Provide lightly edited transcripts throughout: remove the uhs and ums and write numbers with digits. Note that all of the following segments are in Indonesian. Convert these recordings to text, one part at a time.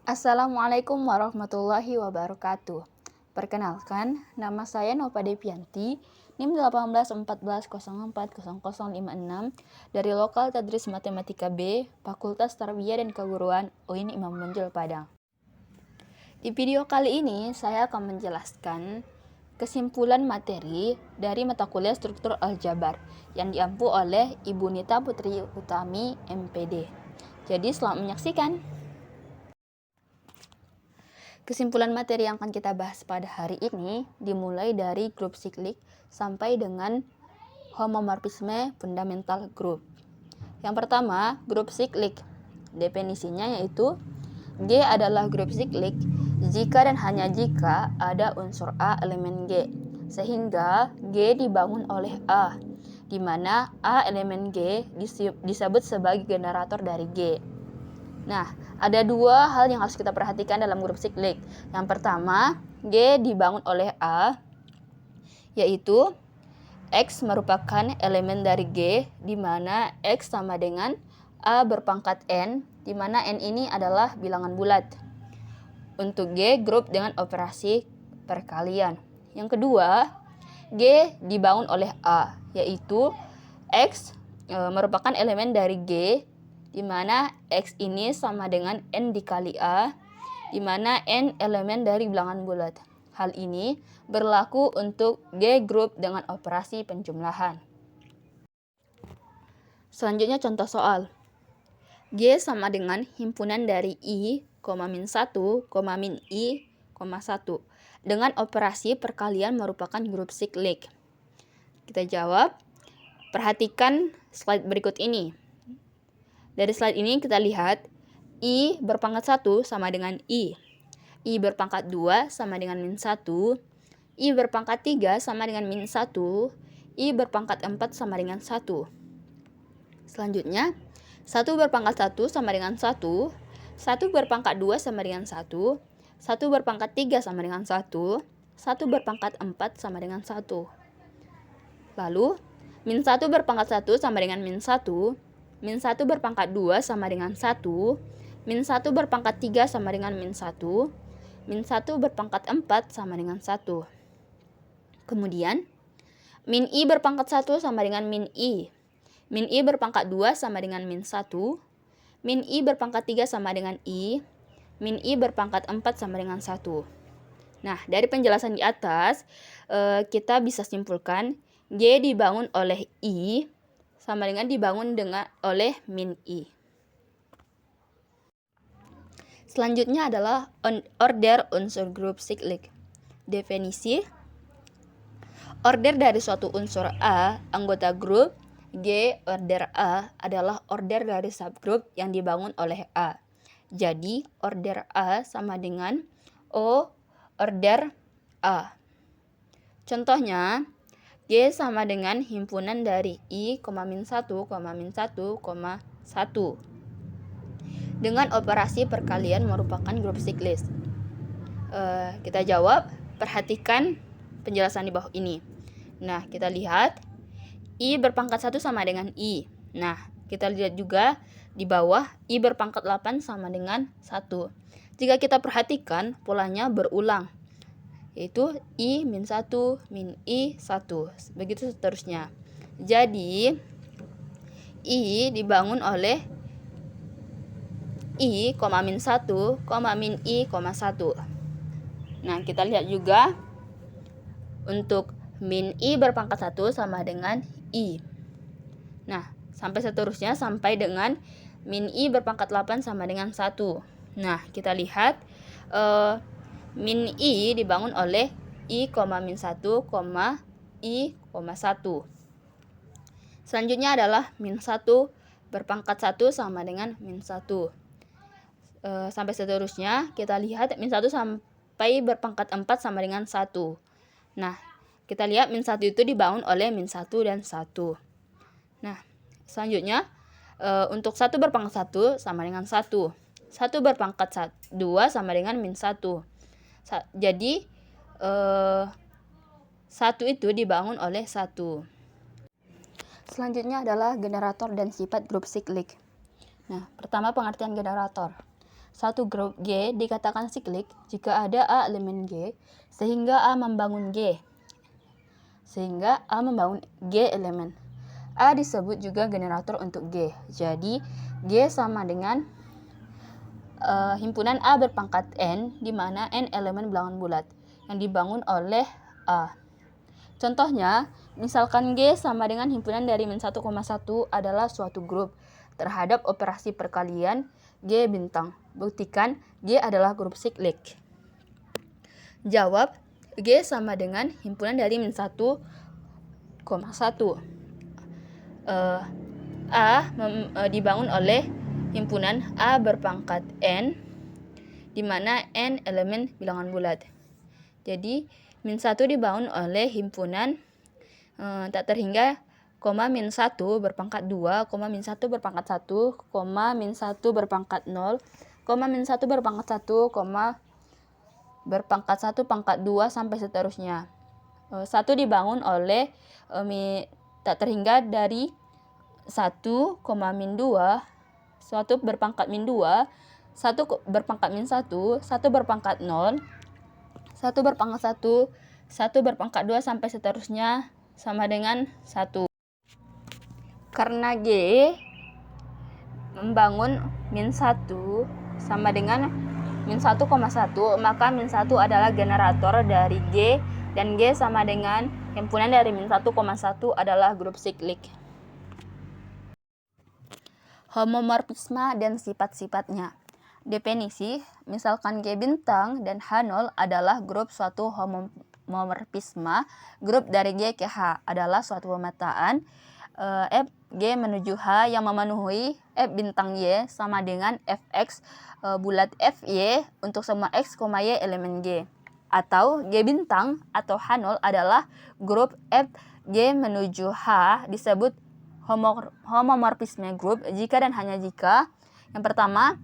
Assalamualaikum warahmatullahi wabarakatuh. Perkenalkan, nama saya Nova Devianti, NIM 1814040056 dari Lokal Tadris Matematika B, Fakultas Tarbiyah dan Keguruan UIN Imam Bonjol Padang. Di video kali ini, saya akan menjelaskan kesimpulan materi dari mata kuliah struktur aljabar yang diampu oleh Ibu Nita Putri Utami, MPD. Jadi, selamat menyaksikan. Kesimpulan materi yang akan kita bahas pada hari ini dimulai dari grup siklik sampai dengan homomorfisme fundamental grup. Yang pertama, grup siklik. Definisinya yaitu G adalah grup siklik jika dan hanya jika ada unsur A elemen G, sehingga G dibangun oleh A, di mana A elemen G disebut sebagai generator dari G. Nah, ada dua hal yang harus kita perhatikan dalam grup siklik. Yang pertama, G dibangun oleh A, yaitu X merupakan elemen dari G, di mana X sama dengan A berpangkat N, di mana N ini adalah bilangan bulat. Untuk G, grup dengan operasi perkalian. Yang kedua, G dibangun oleh A, yaitu X merupakan elemen dari G, di mana X ini sama dengan N dikali A, di mana N elemen dari bilangan bulat. Hal ini berlaku untuk G grup dengan operasi penjumlahan. Selanjutnya contoh soal. G sama dengan himpunan dari I, min 1, min I, 1. Dengan operasi perkalian merupakan grup siklik. Kita jawab. Perhatikan slide berikut ini. Dari slide ini kita lihat I berpangkat 1 sama dengan I berpangkat 2 sama dengan min 1, I berpangkat 3 sama dengan min 1, I berpangkat 4 sama dengan 1. Selanjutnya, 1 berpangkat 1 sama dengan 1, 1 berpangkat 2 sama dengan 1, 1 berpangkat 3 sama dengan 1, 1 berpangkat 4 sama dengan 1. Lalu, min 1 berpangkat 1 sama dengan min 1, min 1 berpangkat 2 sama dengan 1, min 1 berpangkat 3 sama dengan min 1, min 1 berpangkat 4 sama dengan 1. Kemudian, min I berpangkat 1 sama dengan min I berpangkat 2 sama dengan min 1, min I berpangkat 3 sama dengan I, min I berpangkat 4 sama dengan 1. Nah, dari penjelasan di atas, kita bisa simpulkan G dibangun oleh I sama dengan dibangun oleh min I. Selanjutnya adalah order unsur grup siklik. Definisi. Order dari suatu unsur A, anggota grup G order A adalah order dari subgrup yang dibangun oleh A. Jadi, order A sama dengan O order A. Contohnya, G sama dengan himpunan dari I, min 1, min 1, 1. Dengan operasi perkalian merupakan grup siklis. Kita jawab, perhatikan penjelasan di bawah ini. Nah, kita lihat I berpangkat 1 sama dengan I. Nah, kita lihat juga di bawah I berpangkat 8 sama dengan 1. Jika kita perhatikan, polanya berulang, yaitu I min 1, min I 1. Begitu seterusnya. Jadi, I dibangun oleh I, min 1, min I, 1. Nah, kita lihat juga untuk min I berpangkat 1 sama dengan I. Nah, sampai seterusnya sampai dengan min I berpangkat 8 sama dengan 1. Nah, kita lihat min I dibangun oleh I, min 1, I, 1. Selanjutnya adalah min 1 berpangkat 1 sama dengan min 1. Sampai seterusnya kita lihat min 1 sampai berpangkat 4 sama dengan 1. Nah, kita lihat min 1 itu dibangun oleh min 1 dan 1. Nah, selanjutnya Untuk 1 berpangkat 1 sama dengan 1. 1 berpangkat 2 sama dengan min 1. Jadi 1 itu dibangun oleh 1. Selanjutnya adalah generator dan sifat grup siklik. Nah, pertama pengertian generator. Satu grup G dikatakan siklik jika ada A elemen G sehingga A membangun G elemen. A disebut juga generator untuk G. Jadi G sama dengan himpunan A berpangkat N, di mana N elemen bilangan bulat yang dibangun oleh A. Contohnya, misalkan G sama dengan himpunan dari min 1,1 adalah suatu grup terhadap operasi perkalian G bintang. Buktikan G adalah grup siklik. Jawab, G sama dengan himpunan dari min 1,1. Dibangun oleh himpunan A berpangkat N, di mana N elemen bilangan bulat. Jadi, min 1 dibangun oleh himpunan tak terhingga, min 1 berpangkat 2, min 1 berpangkat 1, min 1 berpangkat 0, min 1 berpangkat 1, berpangkat 1 pangkat 2 sampai seterusnya. 1 dibangun oleh tak terhingga dari 1, min 2, 1 berpangkat min 2, 1 berpangkat min 1, 1 berpangkat 0, 1 berpangkat 1, 1 berpangkat 2 sampai seterusnya sama dengan 1. Karena G membangun min 1 sama dengan min 1,1, maka min 1 adalah generator dari G dan G sama dengan himpunan dari min 1,1 adalah grup siklik. Homomorfisme dan sifat-sifatnya. Definisi, misalkan G bintang dan H0 adalah grup suatu homomorfisme. Grup dari G ke H adalah suatu pemetaan F G menuju H yang memenuhi F bintang Y sama dengan Fx bulat Fy untuk semua X, Y elemen G. Atau G bintang atau H0 adalah grup F G menuju H disebut homomorfisme grup jika dan hanya jika yang pertama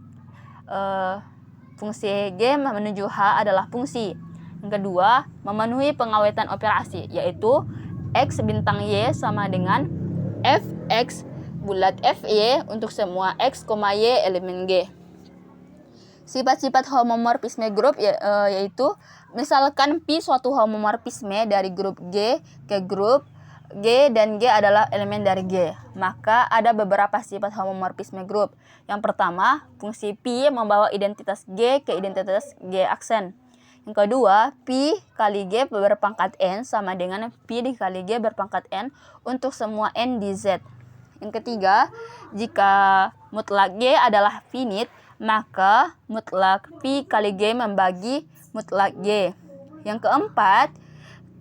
fungsi G menuju H adalah fungsi. Yang kedua, memenuhi pengawetan operasi, yaitu X bintang Y sama dengan Fx bulat Fy untuk semua X, Y elemen G. Sifat-sifat homomorfisme grup yaitu misalkan Pi suatu homomorfisme dari grup G ke grup G dan G adalah elemen dari G, maka ada beberapa sifat homomorfisme grup. Yang pertama, fungsi Pi membawa identitas G ke identitas G aksen. Yang kedua, Pi kali G berpangkat N sama dengan Pi dikali G berpangkat N untuk semua N di Z. Yang ketiga, jika mutlak G adalah finite, maka mutlak Pi kali G membagi mutlak G. Yang keempat,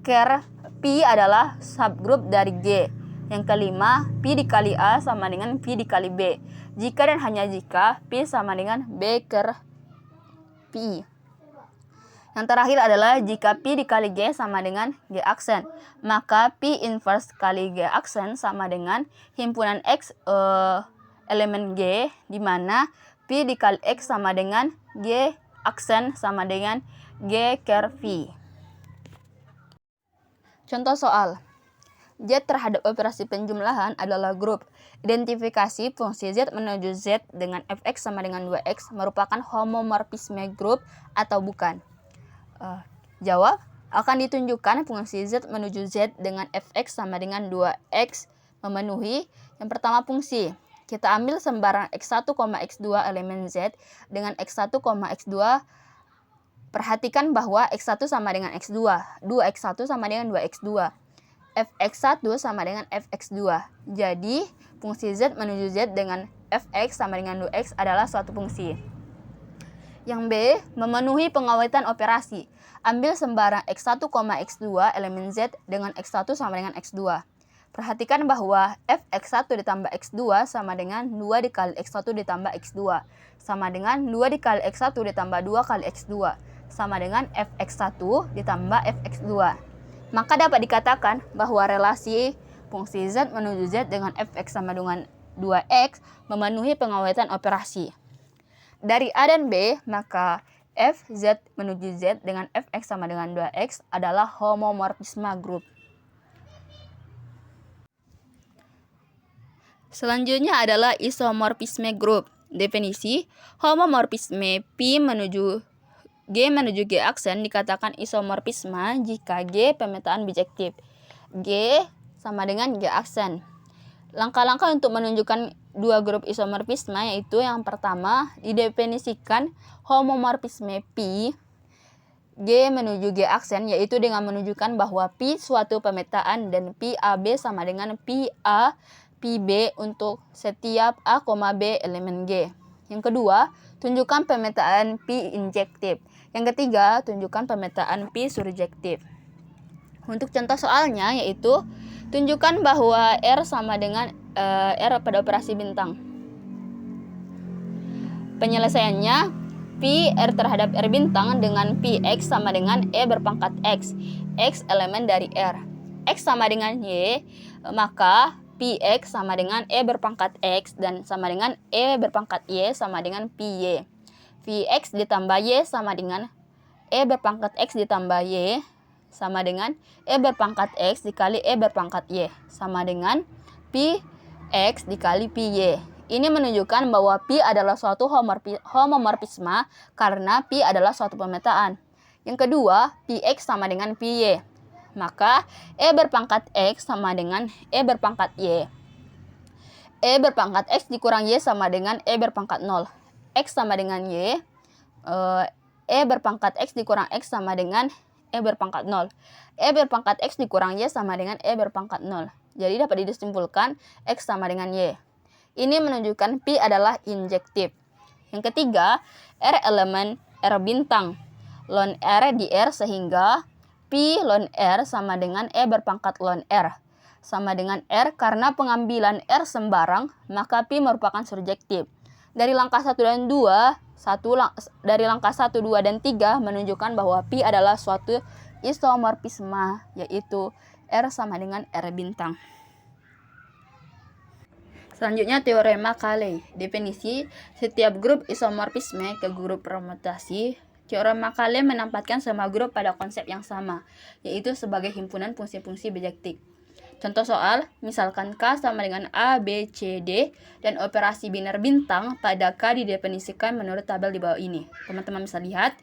ker Pi adalah subgrup dari G. Yang kelima, Pi dikali A sama dengan Pi dikali B. Jika dan hanya jika Pi sama dengan B ker Pi. Yang terakhir adalah jika Pi dikali G sama dengan G aksen, maka Pi inverse kali G aksen sama dengan himpunan X elemen G, di mana Pi dikali X sama dengan G aksen sama dengan G ker Phi. Contoh soal. Z terhadap operasi penjumlahan adalah grup. Identifikasi fungsi Z menuju Z dengan Fx sama dengan 2x merupakan homomorfisme grup atau bukan? Jawab, akan ditunjukkan fungsi Z menuju Z dengan Fx sama dengan 2x memenuhi yang pertama fungsi. Kita ambil sembarang x1, x2 elemen Z dengan x1, x2. Perhatikan bahwa x1 sama dengan x2, 2x1 sama dengan 2x2, fx1 sama dengan fx2. Jadi, fungsi Z menuju Z dengan fx sama dengan 2x adalah suatu fungsi. Yang B, memenuhi pengawetan operasi. Ambil sembarang x1, x2 elemen Z dengan x1 sama dengan x2. Perhatikan bahwa fx1 ditambah x2 sama dengan 2 dikali x1 ditambah x2, sama dengan 2 dikali x1 ditambah 2 kali x2, sama dengan fx1 ditambah fx2. Maka dapat dikatakan bahwa relasi fungsi Z menuju Z dengan fx sama dengan 2X memenuhi pengawetan operasi. Dari A dan B, maka Fz menuju Z dengan Fx sama dengan 2X adalah homomorfisme grup. Selanjutnya adalah isomorfisme grup. Definisi, homomorfisme P menuju G menuju G aksen dikatakan isomorfisme jika G pemetaan bijektif. G sama dengan G aksen. Langkah-langkah untuk menunjukkan dua grup isomorfisme yaitu yang pertama didefinisikan homomorfisme P G menuju G aksen yaitu dengan menunjukkan bahwa P suatu pemetaan dan P AB sama dengan P A P B untuk setiap A, B elemen G. Yang kedua, tunjukkan pemetaan P injektif. Yang ketiga, tunjukkan pemetaan P surjektif. Untuk contoh soalnya yaitu tunjukkan bahwa R sama dengan R pada operasi bintang. Penyelesaiannya P R terhadap R bintang dengan P X sama dengan E berpangkat X. X elemen dari R. X sama dengan Y, maka P X sama dengan E berpangkat X dan sama dengan E berpangkat Y sama dengan P Y. P X ditambah Y sama dengan E berpangkat X ditambah Y sama dengan E berpangkat X dikali E berpangkat Y sama dengan P X dikali P Y. Ini menunjukkan bahwa P adalah suatu homomorfisme karena P adalah suatu pemetaan. Yang kedua, P X sama dengan P Y. Maka E berpangkat X sama dengan E berpangkat Y. E berpangkat X dikurang Y sama dengan E berpangkat 0. X sama dengan Y. E berpangkat X dikurang X sama dengan E berpangkat 0. E berpangkat X dikurang Y sama dengan E berpangkat 0. Jadi dapat disimpulkan X sama dengan Y. Ini menunjukkan P adalah injektif. Yang ketiga, R elemen R bintang. Ln R di R sehingga P ln R sama dengan E berpangkat ln R. Sama dengan R karena pengambilan R sembarang, maka P merupakan surjektif. Dari langkah 1 dan 2, dari langkah 1, 2, dan 3 menunjukkan bahwa P adalah suatu isomorfisme, yaitu R sama dengan R bintang. Selanjutnya teorema Cayley. Definisi setiap grup isomorfisme ke grup permutasi. Teorema Cayley menempatkan semua grup pada konsep yang sama, yaitu sebagai himpunan fungsi-fungsi bijektif. Contoh soal, misalkan K sama dengan A, B, C, D, dan operasi biner bintang pada K didefinisikan menurut tabel di bawah ini. Teman-teman bisa lihat.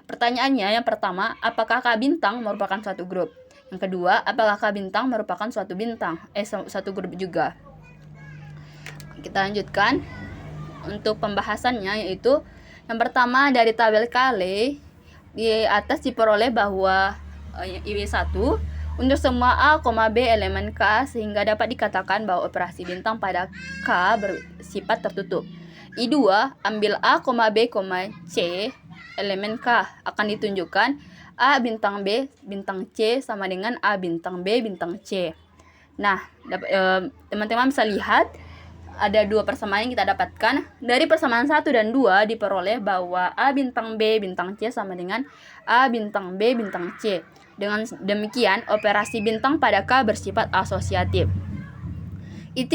Pertanyaannya yang pertama, apakah K bintang merupakan suatu grup? Yang kedua, apakah K bintang merupakan suatu grup juga? Kita lanjutkan untuk pembahasannya, yaitu yang pertama dari tabel Cayley di atas diperoleh bahwa IW1 untuk semua A, B elemen K sehingga dapat dikatakan bahwa operasi bintang pada K bersifat tertutup. I2 ambil A, B, C elemen K akan ditunjukkan A bintang B bintang C sama dengan A bintang B bintang C. Nah, teman-teman bisa lihat ada dua persamaan yang kita dapatkan. Dari persamaan 1 dan 2 diperoleh bahwa A bintang B bintang C sama dengan A bintang B bintang C. Dengan demikian, operasi bintang pada K bersifat asosiatif. I3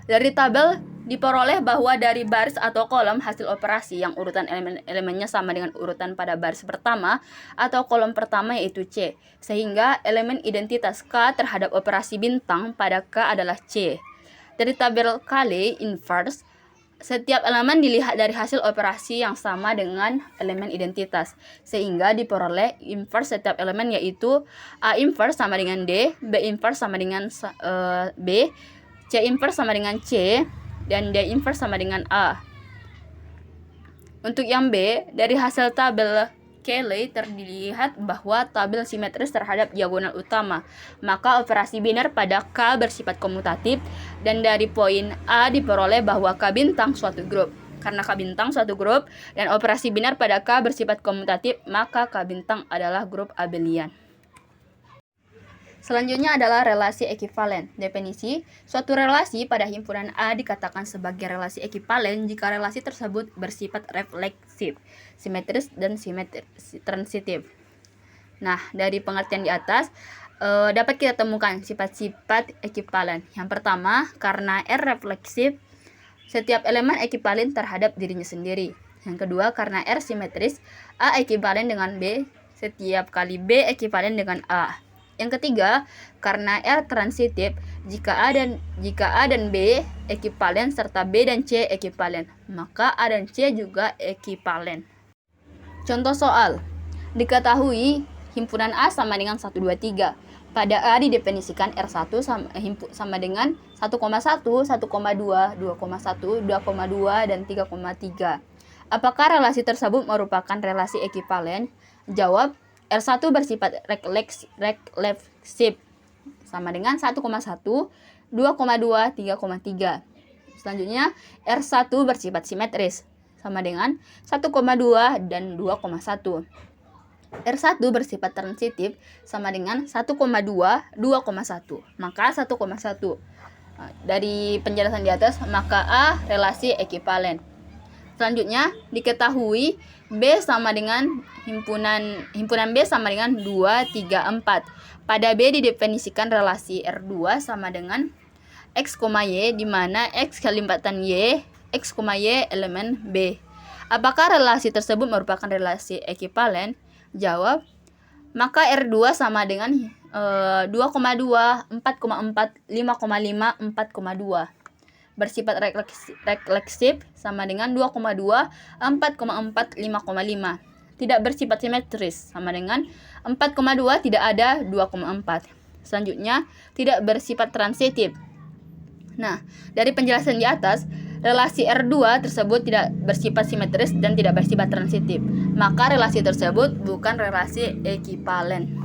dari tabel diperoleh bahwa dari baris atau kolom hasil operasi yang urutan elemennya sama dengan urutan pada baris pertama atau kolom pertama yaitu C. Sehingga elemen identitas K terhadap operasi bintang pada K adalah C. Dari tabel Cayley inverse, setiap elemen dilihat dari hasil operasi yang sama dengan elemen identitas, sehingga diperoleh inverse setiap elemen yaitu A inverse sama dengan D, B inverse sama dengan B, C inverse sama dengan C, dan D inverse sama dengan A. Untuk yang B, dari hasil tabel Cayley terlihat bahwa tabel simetris terhadap diagonal utama, maka operasi biner pada K bersifat komutatif, dan dari poin A diperoleh bahwa K bintang suatu grup. Karena K bintang suatu grup dan operasi biner pada K bersifat komutatif, maka K bintang adalah grup abelian. Selanjutnya adalah relasi ekivalen. Definisi, suatu relasi pada himpunan A dikatakan sebagai relasi ekivalen jika relasi tersebut bersifat refleksif, simetris, dan transitif. Nah, dari pengertian di atas, dapat kita temukan sifat-sifat ekivalen. Yang pertama, karena R refleksif, setiap elemen ekivalen terhadap dirinya sendiri. Yang kedua, karena R simetris, A ekivalen dengan B setiap kali B ekivalen dengan A. Yang ketiga, karena R transitif, jika A dan B ekivalen serta B dan C ekivalen, maka A dan C juga ekivalen. Contoh soal. Diketahui himpunan A sama dengan 1, 2, 3. Pada A didefinisikan R1 sama dengan 1,1, 1,2, 2,1, 2,2, dan 3,3. Apakah relasi tersebut merupakan relasi ekivalen? Jawab, R1 bersifat refleksif sama dengan 1,1, 2,2, 3,3. Selanjutnya, R1 bersifat simetris sama dengan 1,2 dan 2,1. R1 bersifat transitif sama dengan 1,2, 2,1. Maka 1,1. Dari penjelasan di atas, maka A relasi ekivalen. Selanjutnya, diketahui B sama dengan himpunan B sama dengan 2, 3, 4. Pada B didefinisikan relasi R2 sama dengan X, Y, di mana X kelipatan Y, X, Y elemen B. Apakah relasi tersebut merupakan relasi ekivalen? Jawab, maka R2 sama dengan 2,2, 4,4, 5,5, 4,2. Bersifat refleksif sama dengan 2,2, 4,4, 5,5. Tidak bersifat simetris sama dengan 4,2, tidak ada 2,4. Selanjutnya, tidak bersifat transitif. Nah, dari penjelasan di atas, relasi R2 tersebut tidak bersifat simetris dan tidak bersifat transitif. Maka relasi tersebut bukan relasi ekivalen.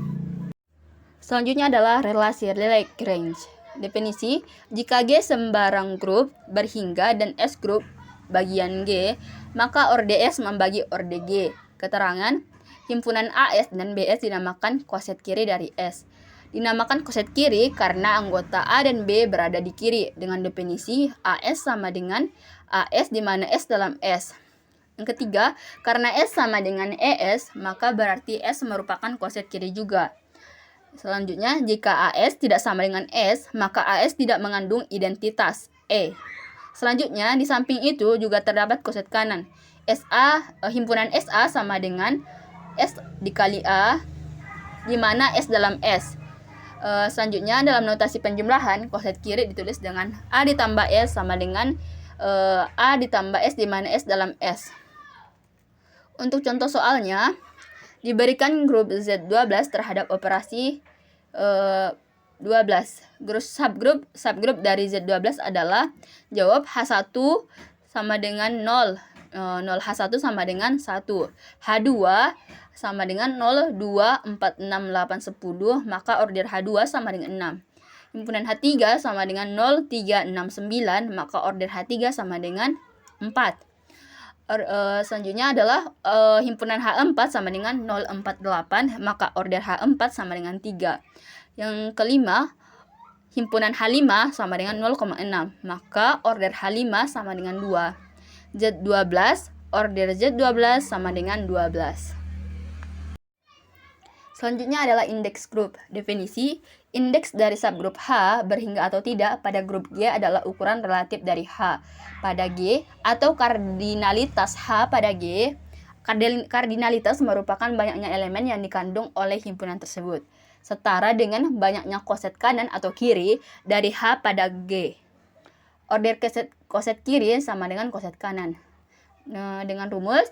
Selanjutnya adalah relasi Lagrange. Definisi, jika G sembarang grup berhingga dan S grup bagian G, maka orde S membagi orde G. Keterangan, himpunan AS dan BS dinamakan koset kiri dari S. Dinamakan koset kiri karena anggota A dan B berada di kiri dengan definisi AS sama dengan AS di mana S dalam S. Yang ketiga, karena S sama dengan ES, maka berarti S merupakan koset kiri juga. Selanjutnya, jika AS tidak sama dengan S, maka AS tidak mengandung identitas E. Selanjutnya, di samping itu juga terdapat koset kanan. Himpunan SA sama dengan S dikali A, di mana S dalam S. Selanjutnya, dalam notasi penjumlahan, koset kiri ditulis dengan A ditambah S sama dengan A ditambah S di mana S dalam S. Untuk contoh soalnya, diberikan grup Z12 terhadap operasi 12. Subgrup dari Z12 adalah, jawab, H1 sama dengan 0. 0H1 sama dengan 1. H2 sama dengan 0, 2, 4, 6, 8, 10. Maka order H2 sama dengan 6. Himpunan H3 sama dengan 0, 3, 6, 9. Maka order H3 sama dengan 4. Selanjutnya adalah himpunan H4 sama dengan 048, maka order H4 sama dengan 3. Yang kelima, himpunan H5 sama dengan 0,6, maka order H5 sama dengan 2. Z12, order Z12 sama dengan 12. Selanjutnya adalah indeks grup. Definisi, indeks dari subgrup H berhingga atau tidak pada grup G adalah ukuran relatif dari H pada G atau kardinalitas H pada G. Kardinalitas merupakan banyaknya elemen yang dikandung oleh himpunan tersebut, setara dengan banyaknya koset kanan atau kiri dari H pada G. Order koset kiri sama dengan koset kanan. Dengan rumus,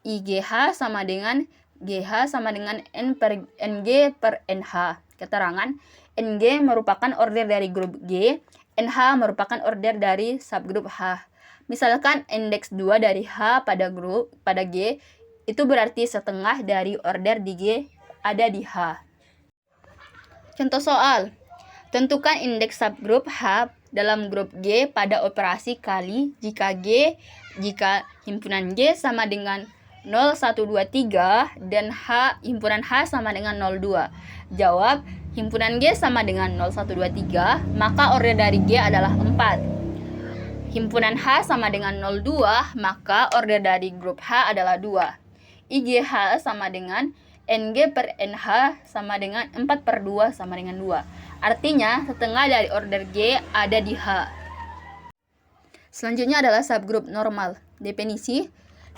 IGH sama dengan GH sama dengan NG per NH. Keterangan, NG merupakan order dari grup G, NH merupakan order dari subgrup H. Misalkan indeks 2 dari H pada G, itu berarti setengah dari order di G ada di H. Contoh soal, tentukan indeks subgrup H dalam grup G pada operasi kali jika himpunan G sama dengan 0, 1, 2, 3 dan himpunan H sama dengan 0, 2. Jawab, himpunan G sama dengan 0, 1, 2, 3, maka order dari G adalah 4. Himpunan H sama dengan 0, 2, maka order dari grup H adalah 2. IGH sama dengan NG per NH sama dengan 4 per 2 sama dengan 2. Artinya, setengah dari order G ada di H. Selanjutnya adalah subgrup normal. Definisi.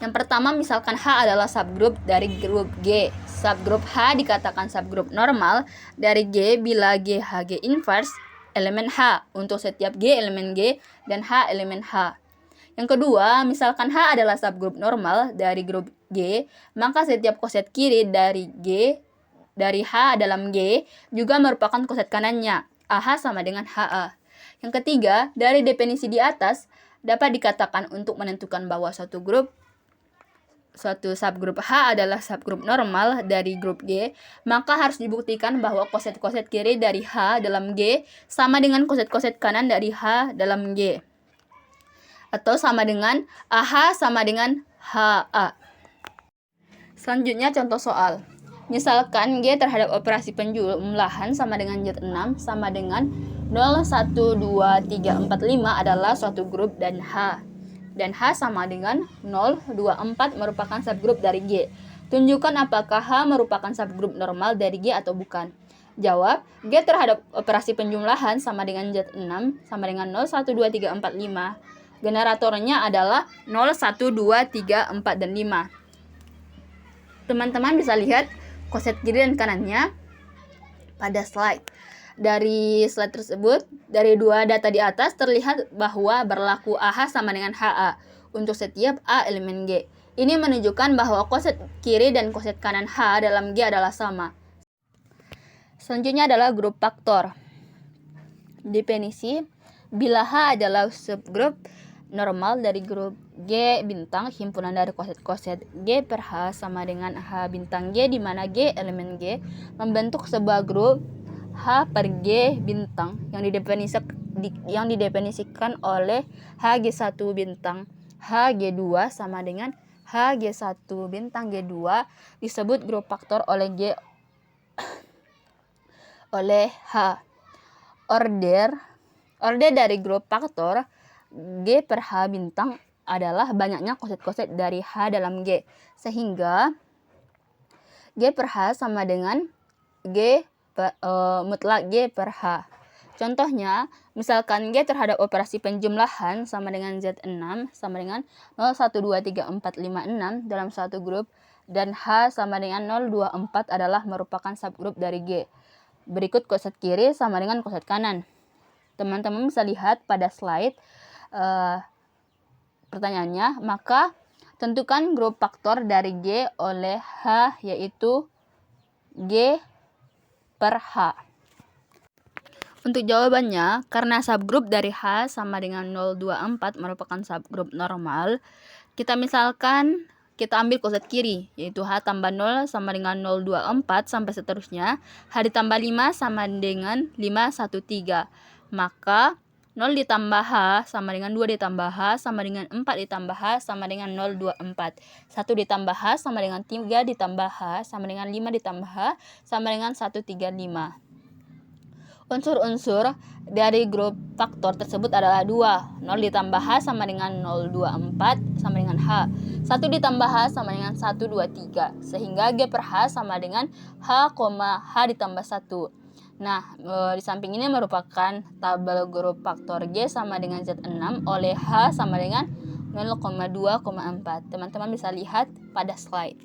Yang pertama, misalkan H adalah subgrup dari grup G. Subgrup H dikatakan subgrup normal dari G bila G Hg inverse elemen H untuk setiap G elemen G dan H elemen H. Yang kedua, misalkan H adalah subgrup normal dari grup G, maka setiap koset kiri dari H dalam G juga merupakan koset kanannya. AH sama dengan HA. Yang ketiga, dari definisi di atas dapat dikatakan untuk menentukan bahwa suatu subgrup H adalah subgrup normal dari grup G, maka harus dibuktikan bahwa koset-koset kiri dari H dalam G sama dengan koset-koset kanan dari H dalam G. Atau sama dengan AH sama dengan HA. Selanjutnya contoh soal. Misalkan G terhadap operasi penjumlahan sama dengan Z6 sama dengan 0, 1, 2, 3, 4, 5 adalah suatu grup dan H sama dengan 0, 2, 4 merupakan subgrup dari G. Tunjukkan apakah H merupakan subgrup normal dari G atau bukan. Jawab, G terhadap operasi penjumlahan sama dengan Z6 sama dengan 0, 1, 2, 3, 4, 5. Generatornya adalah 0, 1, 2, 3, 4, dan 5. Teman-teman bisa lihat koset kiri dan kanannya pada slide. Dari slide tersebut, dari dua data di atas terlihat bahwa berlaku AH sama dengan HA untuk setiap A elemen G. Ini menunjukkan bahwa koset kiri dan koset kanan H dalam G adalah sama. Selanjutnya adalah grup faktor. Definisi, bila H adalah subgrup normal dari grup G bintang, himpunan dari koset-koset G per H sama dengan H bintang G, di mana G elemen G membentuk sebuah grup H per G bintang yang didefinisikan oleh Hg1 bintang Hg2 sama dengan Hg1 bintang G2 disebut grup faktor oleh G oleh H. Order dari grup faktor G per H bintang adalah banyaknya koset-koset dari H dalam G, sehingga G per H sama dengan mutlak G per H. Contohnya, misalkan G terhadap operasi penjumlahan sama dengan Z6 sama dengan 0, 1, 2, 3, 4, 5, 6 dalam suatu grup, dan H sama dengan 0, 2, 4 adalah merupakan subgrup dari G. Berikut koset kiri sama dengan koset kanan. Teman-teman bisa lihat pada slide pertanyaannya, maka tentukan grup faktor dari G oleh H, yaitu G per H. Untuk jawabannya, karena subgrup dari H sama dengan 024 merupakan subgrup normal, kita ambil koset kiri, yaitu H tambah 0 sama dengan 024 sampai seterusnya, H ditambah 5 sama dengan 513. Maka 0 ditambah H sama dengan 2 ditambah H sama dengan 4 ditambah H sama dengan 024. 1 ditambah H sama dengan 3 ditambah H sama dengan 5 ditambah H sama dengan 135. Unsur-unsur dari grup faktor tersebut adalah 2. 0 ditambah H sama dengan 024 sama dengan H. 1 ditambah H sama dengan 123. Sehingga G per H sama dengan H, H ditambah 1. Nah, di samping ini merupakan tabel grup faktor G sama dengan Z6 oleh H sama dengan 0,2,4. Teman-teman bisa lihat pada slide.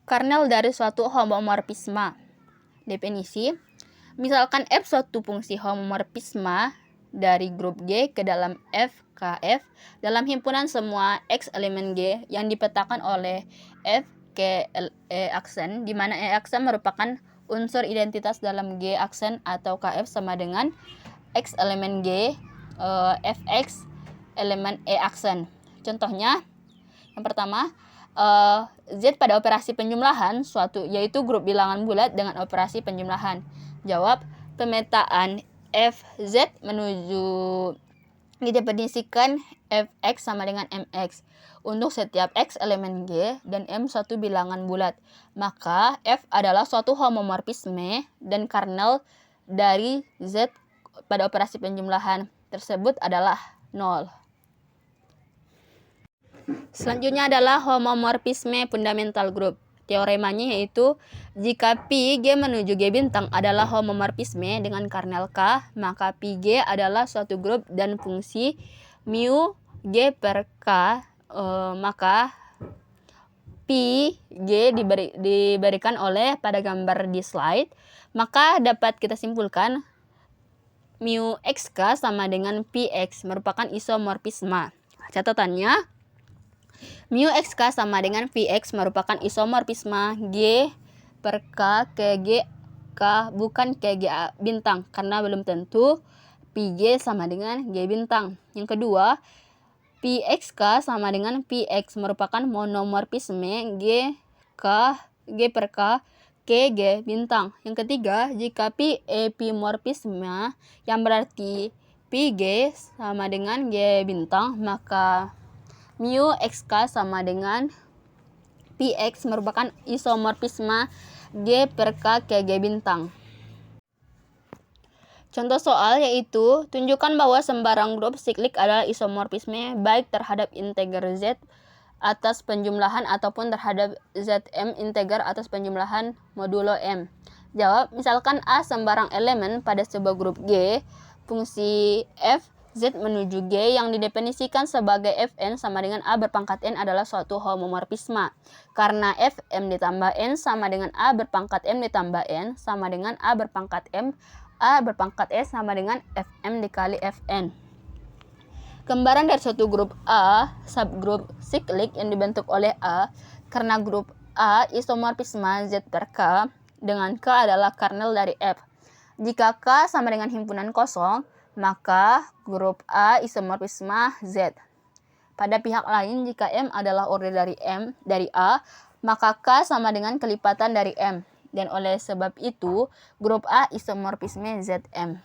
Kernel dari suatu homomorfisme. Definisi, misalkan F suatu fungsi homomorfisme dari grup G ke dalam F KF dalam himpunan semua X elemen G yang dipetakan oleh F ke E aksen, di mana E aksen merupakan unsur identitas dalam G aksen atau KF sama dengan X elemen G, Fx elemen E aksen. Contohnya, yang pertama, Z pada operasi penjumlahan suatu, yaitu grup bilangan bulat dengan operasi penjumlahan. Jawab, pemetaan Fz menuju didefinisikan Fx sama dengan Mx untuk setiap X elemen G dan M suatu bilangan bulat. Maka F adalah suatu homomorfisme dan kernel dari Z pada operasi penjumlahan tersebut adalah 0. Selanjutnya adalah homomorfisme fundamental group. Teoremanya yaitu jika pi G menuju G bintang adalah homomorfisme dengan kernel K, maka pi G adalah suatu grup dan fungsi mu G per K, maka pi G diberikan oleh pada gambar di slide, maka dapat kita simpulkan mu xk sama dengan pi x merupakan isomorfisme. Catatannya, mu xk sama dengan Vx merupakan isomorfisme G per K ke G K bukan ke G bintang karena belum tentu Pg sama dengan G bintang. Yang kedua, Pxk sama dengan Px merupakan monomorfisme G per K ke G bintang. Yang ketiga, jika Pi epimorfisme yang berarti Pg sama dengan G bintang, maka mu xk sama dengan Px merupakan isomorfisme G per K ke G bintang. Contoh soal yaitu, tunjukkan bahwa sembarang grup siklik adalah isomorfisme baik terhadap integer Z atas penjumlahan ataupun terhadap Zm integer atas penjumlahan modulo M. Jawab, misalkan A sembarang elemen pada sebuah grup G, fungsi f Z menuju G yang didefinisikan sebagai Fn sama dengan A berpangkat N adalah suatu homomorfisme. Karena Fm ditambah N sama dengan A berpangkat M ditambah N sama dengan A berpangkat M, A berpangkat S sama dengan Fm dikali Fn. Gambaran dari suatu grup A, subgrup siklik yang dibentuk oleh A, karena grup A isomorfisme Z per K, dengan K adalah kernel dari F. Jika K sama dengan himpunan kosong, maka grup A isomorfisme Z. Pada pihak lain, jika M adalah order dari A, maka K sama dengan kelipatan dari M. Dan oleh sebab itu, grup A isomorfisme Zm.